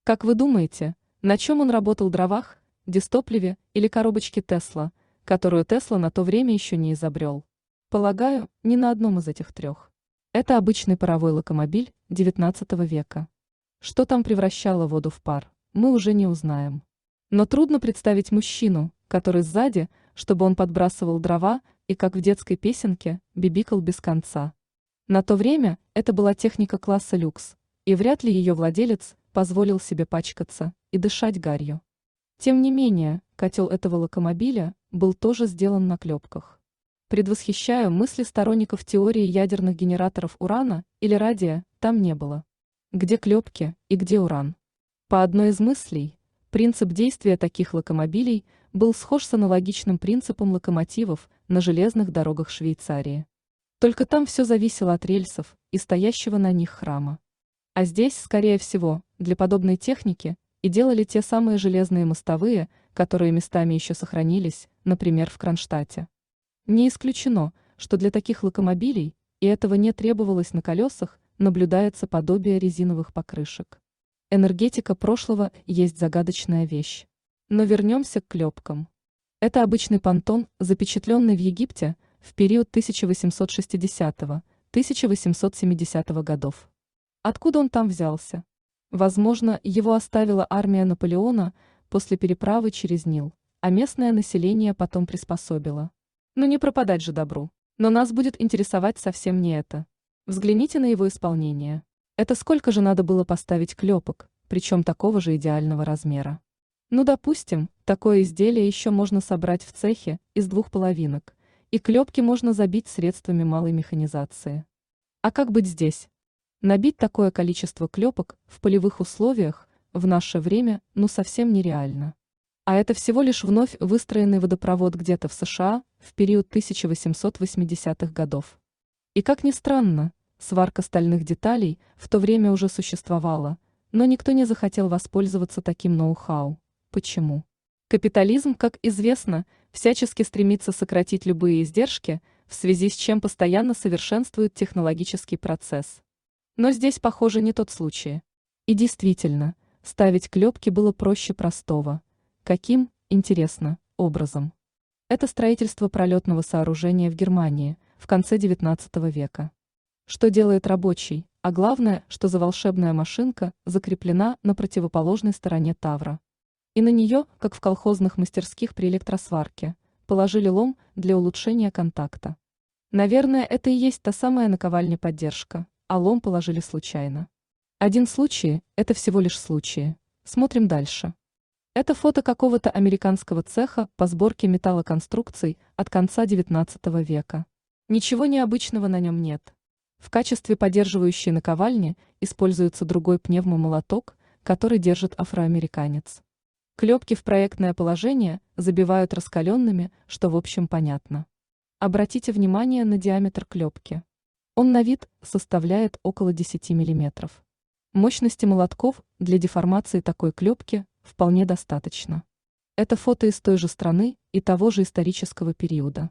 Как вы думаете, на чем он работал дровах, дистопливе или коробочке Тесла, которую Тесла на то время еще не изобрел? Полагаю, ни на одном из этих трех. Это обычный паровой локомобиль XIX века. Что там превращало воду в пар, мы уже не узнаем. Но трудно представить мужчину, который сзади, чтобы он подбрасывал дрова и, как в детской песенке, бибикал без конца. На то время это была техника класса люкс, и вряд ли ее владелец позволил себе пачкаться и дышать гарью. Тем не менее, котел этого локомобиля был тоже сделан на клепках. Предвосхищаю мысли сторонников теории ядерных генераторов урана или радия, там не было. Где клепки и где уран? По одной из мыслей, принцип действия таких локомобилей был схож с аналогичным принципом локомотивов на железных дорогах Швейцарии. Только там все зависело от рельсов и стоящего на них храма. А здесь, скорее всего, для подобной техники и делали те самые железные мостовые, которые местами еще сохранились, например, в Кронштадте. Не исключено, что для таких локомобилей, и этого не требовалось на колесах, наблюдается подобие резиновых покрышек. Энергетика прошлого есть загадочная вещь. Но вернемся к клепкам. Это обычный понтон, запечатленный в Египте в период 1860-1870 годов. Откуда он там взялся? Возможно, его оставила армия Наполеона после переправы через Нил, а местное население потом приспособило. Но не пропадать же добру. Но нас будет интересовать совсем не это. Взгляните на его исполнение. Это сколько же надо было поставить клепок, причем такого же идеального размера. Ну, допустим, такое изделие еще можно собрать в цехе из двух половинок, и клепки можно забить средствами малой механизации. А как быть здесь? Набить такое количество клепок в полевых условиях в наше время совсем нереально. А это всего лишь вновь выстроенный водопровод где-то в США в период 1880-х годов. И как ни странно, сварка стальных деталей в то время уже существовала, но никто не захотел воспользоваться таким ноу-хау. Почему? Капитализм, как известно, всячески стремится сократить любые издержки, в связи с чем постоянно совершенствует технологический процесс. Но здесь, похоже, не тот случай. И действительно, ставить клепки было проще простого. Каким, интересно, образом? Это строительство пролетного сооружения в Германии в конце XIX века. Что делает рабочий, а главное, что за волшебная машинка закреплена на противоположной стороне тавра. И на нее, как в колхозных мастерских при электросварке, положили лом для улучшения контакта. Наверное, это и есть та самая наковальня-поддержка, а лом положили случайно. Один случай – это всего лишь случаи. Смотрим дальше. Это фото какого-то американского цеха по сборке металлоконструкций от конца XIX века. Ничего необычного на нем нет. В качестве поддерживающей наковальни используется другой пневмомолоток, который держит афроамериканец. Клепки в проектное положение забивают раскаленными, что в общем понятно. Обратите внимание на диаметр клепки. Он на вид составляет около 10 мм. Мощности молотков для деформации такой клепки вполне достаточно. Это фото из той же страны и того же исторического периода.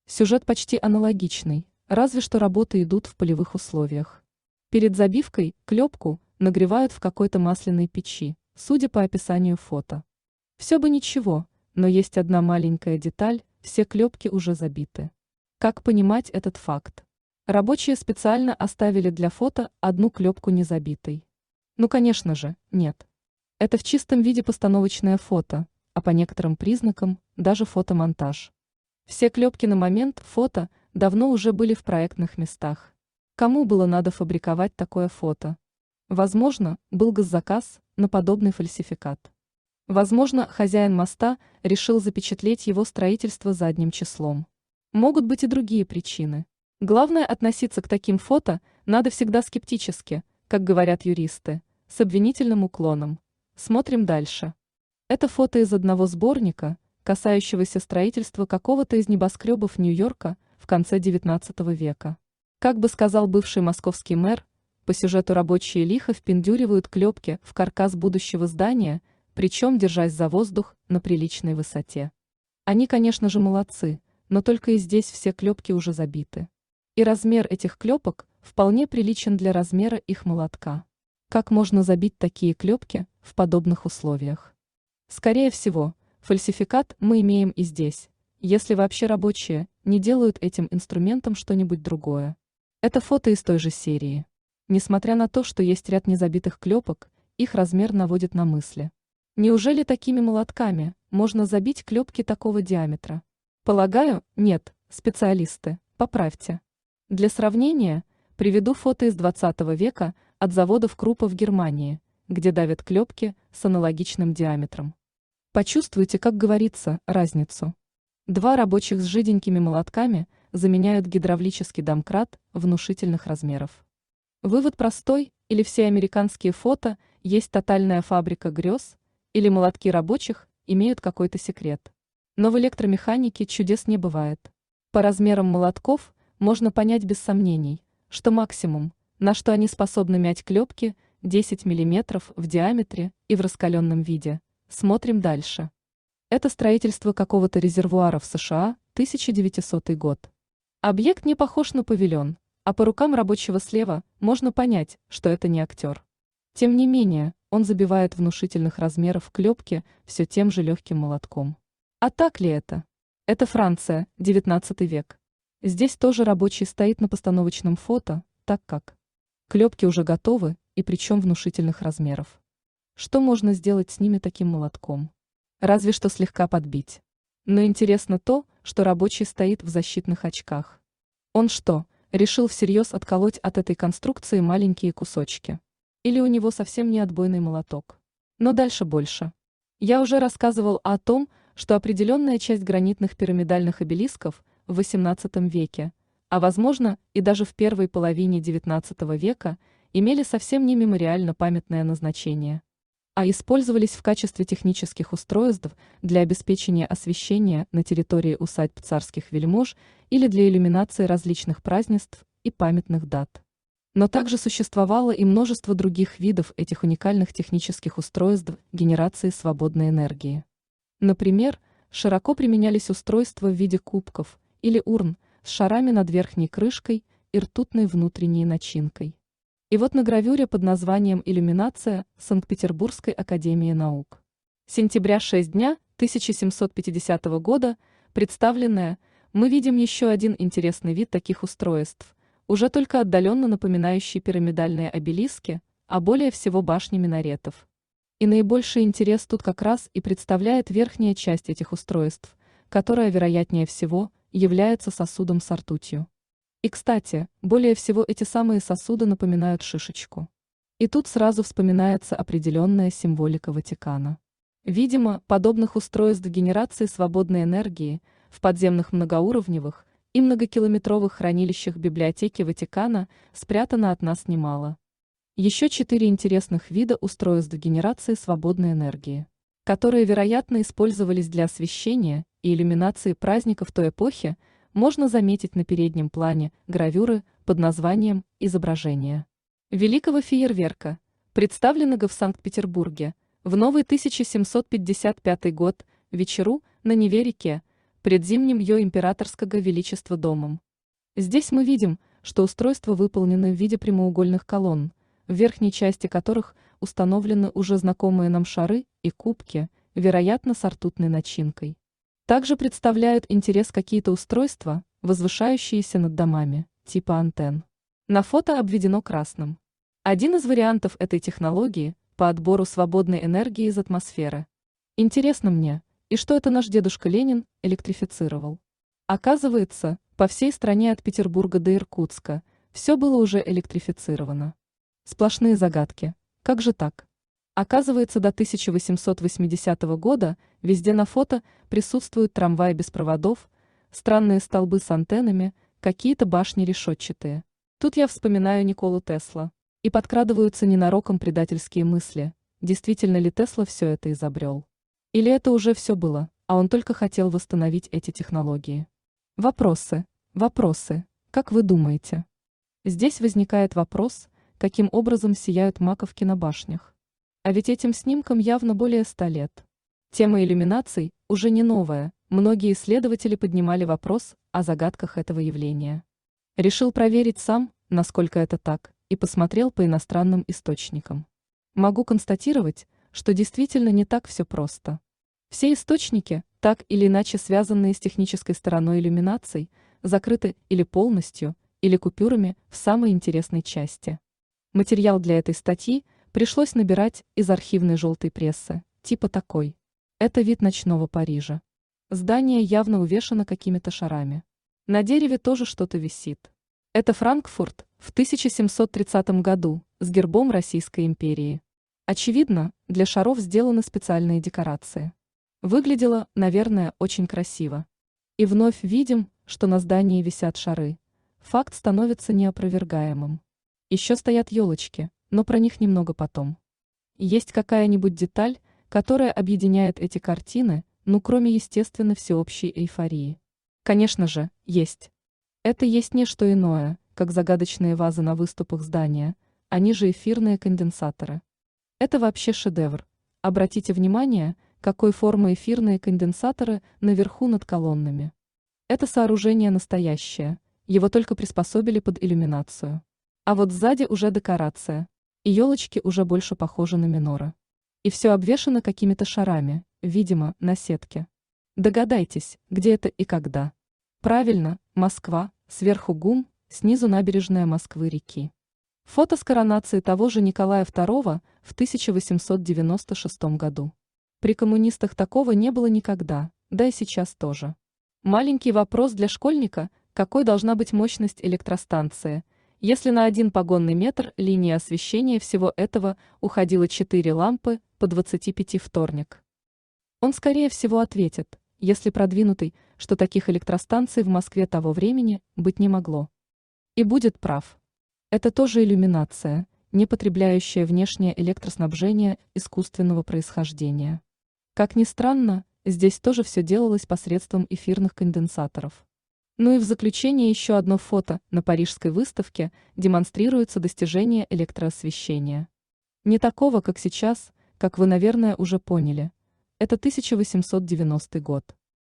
Сюжет почти аналогичный, разве что работы идут в полевых условиях. Перед забивкой клепку нагревают в какой-то масляной печи, судя по описанию фото. Все бы ничего, но есть одна маленькая деталь, все клепки уже забиты. Как понимать этот факт? Рабочие специально оставили для фото одну клепку незабитой. Ну, конечно же, нет. Это в чистом виде постановочное фото, а по некоторым признакам даже фотомонтаж. Все клепки на момент фото давно уже были в проектных местах. Кому было надо фабриковать такое фото? Возможно, был госзаказ на подобный фальсификат. Возможно, хозяин моста решил запечатлеть его строительство задним числом. Могут быть и другие причины. Главное, относиться к таким фото надо всегда скептически, как говорят юристы, с обвинительным уклоном. Смотрим дальше. Это фото из одного сборника, касающегося строительства какого-то из небоскребов Нью-Йорка в конце XIX века. Как бы сказал бывший московский мэр, по сюжету рабочие лихо впендюривают клепки в каркас будущего здания, причем держась за воздух на приличной высоте. Они, конечно же, молодцы, но только и здесь все клепки уже забиты. И размер этих клепок вполне приличен для размера их молотка. Как можно забить такие клепки в подобных условиях? Скорее всего, фальсификат мы имеем и здесь, если вообще рабочие не делают этим инструментом что-нибудь другое. Это фото из той же серии. Несмотря на то, что есть ряд незабитых клепок, их размер наводит на мысли. Неужели такими молотками можно забить клепки такого диаметра? Полагаю, нет, специалисты, поправьте. Для сравнения, приведу фото из 20 века от заводов Круппа в Германии, где давят клепки с аналогичным диаметром. Почувствуйте, как говорится, разницу. Два рабочих с жиденькими молотками заменяют гидравлический домкрат внушительных размеров. Вывод простой: или все американские фото есть тотальная фабрика грез, или молотки рабочих имеют какой-то секрет. Но в электромеханике чудес не бывает. По размерам молотков можно понять без сомнений, что максимум, на что они способны мять клепки, 10 мм в диаметре и в раскаленном виде. Смотрим дальше. Это строительство какого-то резервуара в США, 1900 год. Объект не похож на павильон, а по рукам рабочего слева можно понять, что это не актер. Тем не менее, он забивает внушительных размеров клепки все тем же легким молотком. А так ли это? Это Франция, 19 век. Здесь тоже рабочий стоит на постановочном фото, так как клепки уже готовы, и причем внушительных размеров. Что можно сделать с ними таким молотком? Разве что слегка подбить. Но интересно то, что рабочий стоит в защитных очках. Он что, решил всерьез отколоть от этой конструкции маленькие кусочки? Или у него совсем не отбойный молоток? Но дальше больше. Я уже рассказывал о том, что определенная часть гранитных пирамидальных обелисков в XVIII веке, а возможно и даже в первой половине XIX века, имели совсем не мемориально памятное назначение, а использовались в качестве технических устройств для обеспечения освещения на территории усадьб царских вельмож или для иллюминации различных празднеств и памятных дат. Но также существовало и множество других видов этих уникальных технических устройств генерации свободной энергии. Например, широко применялись устройства в виде кубков или урн с шарами над верхней крышкой и ртутной внутренней начинкой. И вот на гравюре под названием «Иллюминация» Санкт-Петербургской академии наук. Сентября 6 дня 1750 года, представленная, мы видим еще один интересный вид таких устройств, уже только отдаленно напоминающий пирамидальные обелиски, а более всего башни минаретов. И наибольший интерес тут как раз и представляет верхняя часть этих устройств, которая, вероятнее всего, является сосудом с ртутью. И, кстати, более всего эти самые сосуды напоминают шишечку. И тут сразу вспоминается определенная символика Ватикана. Видимо, подобных устройств генерации свободной энергии в подземных многоуровневых и многокилометровых хранилищах библиотеки Ватикана спрятано от нас немало. Еще 4 интересных вида устройств генерации свободной энергии, которые, вероятно, использовались для освещения и иллюминации праздников той эпохи, можно заметить на переднем плане гравюры под названием «Изображение великого фейерверка», представленного в Санкт-Петербурге в новый 1755 год вечеру на Неве-реке, предзимнем ее императорского величества домом. Здесь мы видим, что устройство выполнено в виде прямоугольных колонн, в верхней части которых установлены уже знакомые нам шары и кубки, вероятно, с ртутной начинкой. Также представляют интерес какие-то устройства, возвышающиеся над домами, типа антенн. На фото обведено красным. Один из вариантов этой технологии по отбору свободной энергии из атмосферы. Интересно мне, и что это наш дедушка Ленин электрифицировал? Оказывается, по всей стране от Петербурга до Иркутска все было уже электрифицировано. Сплошные загадки. Как же так? Оказывается, до 1880 года везде на фото присутствуют трамваи без проводов, странные столбы с антеннами, какие-то башни решетчатые. Тут я вспоминаю Николу Тесла. И подкрадываются ненароком предательские мысли. Действительно ли Тесла все это изобрел? Или это уже все было, а он только хотел восстановить эти технологии? Вопросы. Как вы думаете? Здесь возникает вопрос, каким образом сияют маковки на башнях. А ведь этим снимкам явно более 100 лет. Тема иллюминаций уже не новая, многие исследователи поднимали вопрос о загадках этого явления. Решил проверить сам, насколько это так, и посмотрел по иностранным источникам. Могу констатировать, что действительно не так все просто. Все источники, так или иначе связанные с технической стороной иллюминаций, закрыты или полностью, или купюрами в самой интересной части. Материал для этой статьи пришлось набирать из архивной желтой прессы, типа такой. Это вид ночного Парижа. Здание явно увешано какими-то шарами. На дереве тоже что-то висит. Это Франкфурт в 1730 году с гербом Российской империи. Очевидно, для шаров сделаны специальные декорации. Выглядело, наверное, очень красиво. И вновь видим, что на здании висят шары. Факт становится неопровергаемым. Еще стоят елочки, но про них немного потом. Есть какая-нибудь деталь, которая объединяет эти картины, ну кроме естественно всеобщей эйфории? Конечно же, есть. Это есть не что иное, как загадочные вазы на выступах здания, они же эфирные конденсаторы. Это вообще шедевр. Обратите внимание, какой формы эфирные конденсаторы наверху над колоннами. Это сооружение настоящее, его только приспособили под иллюминацию. А вот сзади уже декорация, и елочки уже больше похожи на миноры. И все обвешано какими-то шарами, видимо, на сетке. Догадайтесь, где это и когда. Правильно, Москва, сверху ГУМ, снизу набережная Москвы-реки. Фото с коронации того же Николая II в 1896 году. При коммунистах такого не было никогда, да и сейчас тоже. Маленький вопрос для школьника: какой должна быть мощность электростанции, если на 1 погонный метр линии освещения всего этого уходило 4 лампы по 25 вторник? Он скорее всего ответит, если продвинутый, что таких электростанций в Москве того времени быть не могло. И будет прав. Это тоже иллюминация, не потребляющая внешнее электроснабжение искусственного происхождения. Как ни странно, здесь тоже все делалось посредством эфирных конденсаторов. Ну и в заключение еще одно фото на Парижской выставке демонстрируется достижение электроосвещения. Не такого, как сейчас, как вы, наверное, уже поняли. Это 1890 год.